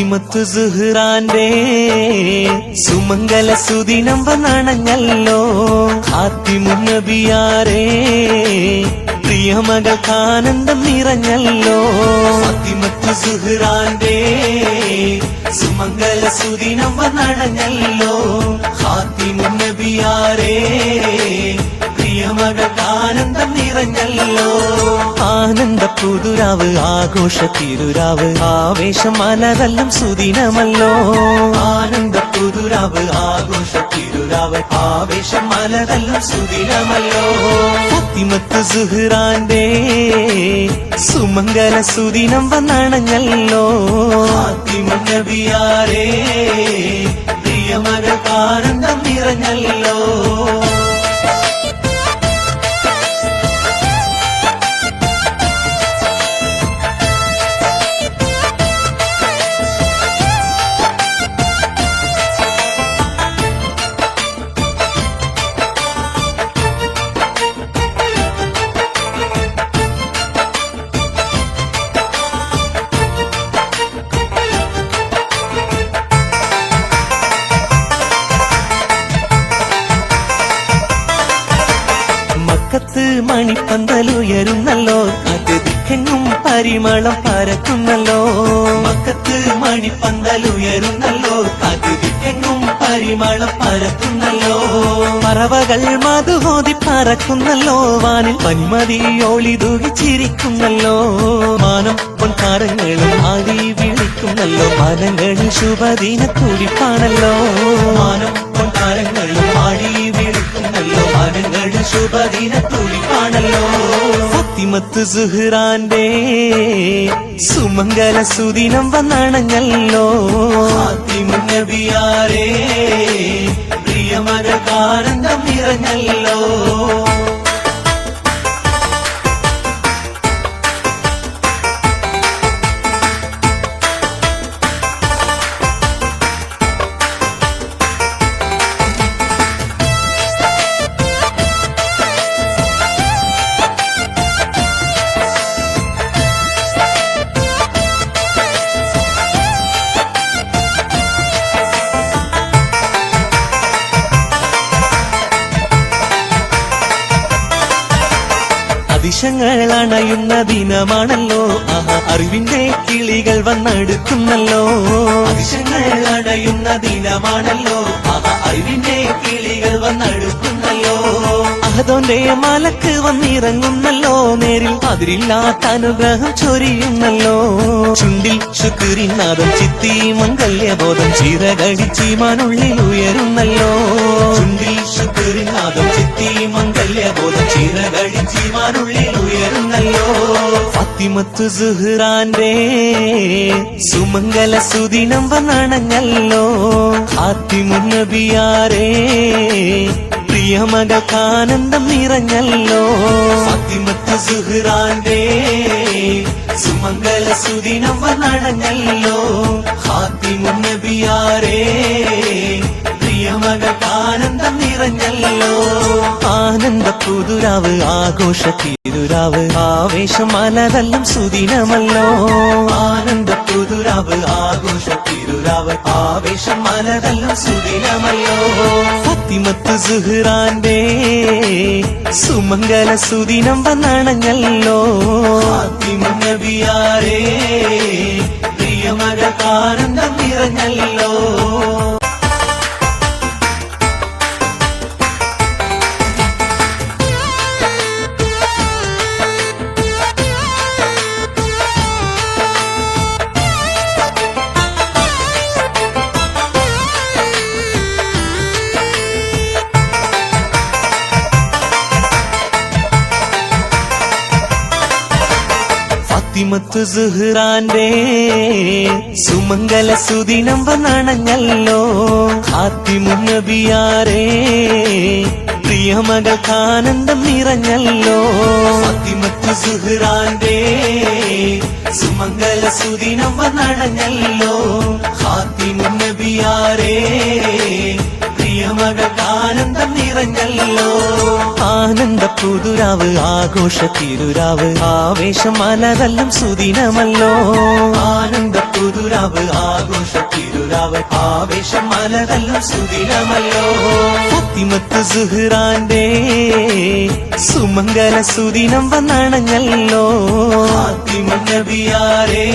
ഫാത്തിമത്തു സുഹ്റാന്റെ സുമംഗല സുദിനം വന്നണഞ്ഞല്ലോ. ഹാത്തിമുൻ നബിയാരേ പ്രിയമകൾക്ക് ആനന്ദം നിറഞ്ഞല്ലോ. ഫാത്തിമത്തു സുഹ്റാന്റെ സുമംഗല സുദിനം വന്നണഞ്ഞല്ലോ. ഹാത്തിമുൻ നബിയാരേ പ്രിയമകൾക്ക് ആനന്ദം നിറഞ്ഞല്ലോ. ആനന്ദ പുതുരാവ് ആഘോഷ തിരുരാവ് ആവേശം മലതല്ലും സുദിനമല്ലോ. ആനന്ദ പുതുരാവ് ആഘോഷ തിരുരാവ് ആവേശം മലതല്ലും സുദിനമല്ലോ. ഫാത്തിമത്തു സുഹ്റാന്റെ സുമംഗല സുദിനം വന്നണഞ്ഞല്ലോ. ഫാത്തിമുൻ നബിയാരേ പ്രിയമകൾക്ക് ആനന്ദം നിറഞ്ഞല്ലോ. മക്കത്ത് മണിപ്പന്തലുയരുന്നല്ലോ. കാറ്റ് ദിക്കെങ്ങും പരിമളം പരക്കുന്നല്ലോ. മക്കത്ത് മണിപ്പന്തലുയരുന്നല്ലോ. കാറ്റ് ദിക്കെങ്ങും പരിമളം പരക്കുന്നല്ലോ. പറവകൾ മധുഹോതി പറക്കുന്നല്ലോ. വാനിൽ പനിമതിയോളി തൂകിച്ചിരിക്കുന്നല്ലോ. മാനം പൊൻകാരങ്ങളും ആടി വിളിക്കുന്നല്ലോ. മനങ്ങളിൽ ശുഭദിന തുടിപ്പാണല്ലോ. മാനം പൊൻകാരങ്ങളും ആടി വിളിക്കുന്നല്ലോ. മനങ്ങളിൽ ശുഭദിന തുടിപ്പാണല്ലോ. ഫാത്തിമത്തു സുഹ്റാന്റെ സുമംഗല സുദിനം വന്നണഞ്ഞല്ലോ. ഫാത്തിമുൻ നബിയാരേ പ്രിയമകൾക്ക് ആനന്ദം നിറഞ്ഞല്ലോ. അതിശങ്ങൾ അണയുന്ന ദിനമാണല്ലോ. അറിവിന്റെ കിളികൾ വന്നെടുക്കുന്നല്ലോ. അതിശങ്ങൾ അണയുന്ന ദിനമാണല്ലോ. അറിവിന്റെ കിളികൾ വന്നെടുക്കുന്നല്ലോ. അഹദോന്റെ മലക്ക് വന്നിറങ്ങുന്നല്ലോ. നേരിൽ അതിരില്ലാത്ത അനുഗ്രഹം ചൊരിയുന്നല്ലോ. ചുണ്ടിൽ ശുക്രിനാദം ചിത്തി മംഗല്യബോധം ചിറകടിച്ചി മനുള്ളിൽ ഉയരുന്നല്ലോ. ചുണ്ടിൽ ശുക്രിനാദം ചിത്തി മംഗല്യബോധം ചിറകടിച്ചി മനുള്ളിൽ ഉയരുന്നല്ലോ. ഫാത്തിമത്തു സുഹ്റാന്റെ സുമംഗല സുദിനം വന്നണഞ്ഞല്ലോ. ഹാത്തിമുൻ നബിയാരേ പ്രിയമകൾക്ക് ആനന്ദം നിറഞ്ഞല്ലോ. ഫാത്തിമത്തു സുഹ്റാന്റെ സുമംഗല സുദിനം വന്നണഞ്ഞല്ലോ. ഹാത്തിമുൻ നബിയാരേ പ്രിയമകൾക്ക് ആനന്ദം നിറഞ്ഞല്ലോ. ആനന്ദ പുതുരാവ് ആഘോഷ തിരുരാവ് ആവേശം മലതല്ലും സുദിനമല്ലോ. ആനന്ദ പുതുരാവ് ആഘോഷ തിരുരാവ് ആവേശം മലതല്ലും സുദിനമല്ലോ. ഫാത്തിമത്തു സുഹ്റാന്റെ സുമംഗല സുദിനം വന്നണഞ്ഞല്ലോ. ഫാത്തിമുൻ നബിയാരേ പ്രിയമകൾക്ക് ആനന്ദം നിറഞ്ഞല്ലോ. ഫാത്തിമത്തു സുഹ്റാന്റെ സുമംഗല സുദിനം വന്നണഞ്ഞല്ലോ. ഹാത്തിമുൻ നബിയാരേ പ്രിയമകൾക്ക് ആനന്ദം നിറഞ്ഞല്ലോ. ഫാത്തിമത്തു സുഹ്റാന്റെ സുമംഗല സുദിനം വന്നണഞ്ഞല്ലോ. ഹാത്തിമുൻ നബിയാരേ പ്രിയമകൾക്ക് ആനന്ദം നിറഞ്ഞല്ലോ. ആനന്ദ പുതുരാവ് ആഘോഷ തിരുരാവ് ആവേശം മലതല്ലും സുദിനമല്ലോ. ആനന്ദ പുതുരാവ് ആഘോഷ തിരുരാവ് ആവേശം മലതല്ലും സുദിനമല്ലോ ഫാത്തിമത്ത് സുഹ്റാന്റെ സുമംഗല സുദിനം വന്നണഞ്ഞല്ലോ ഫാത്തിമ നബിയാരേ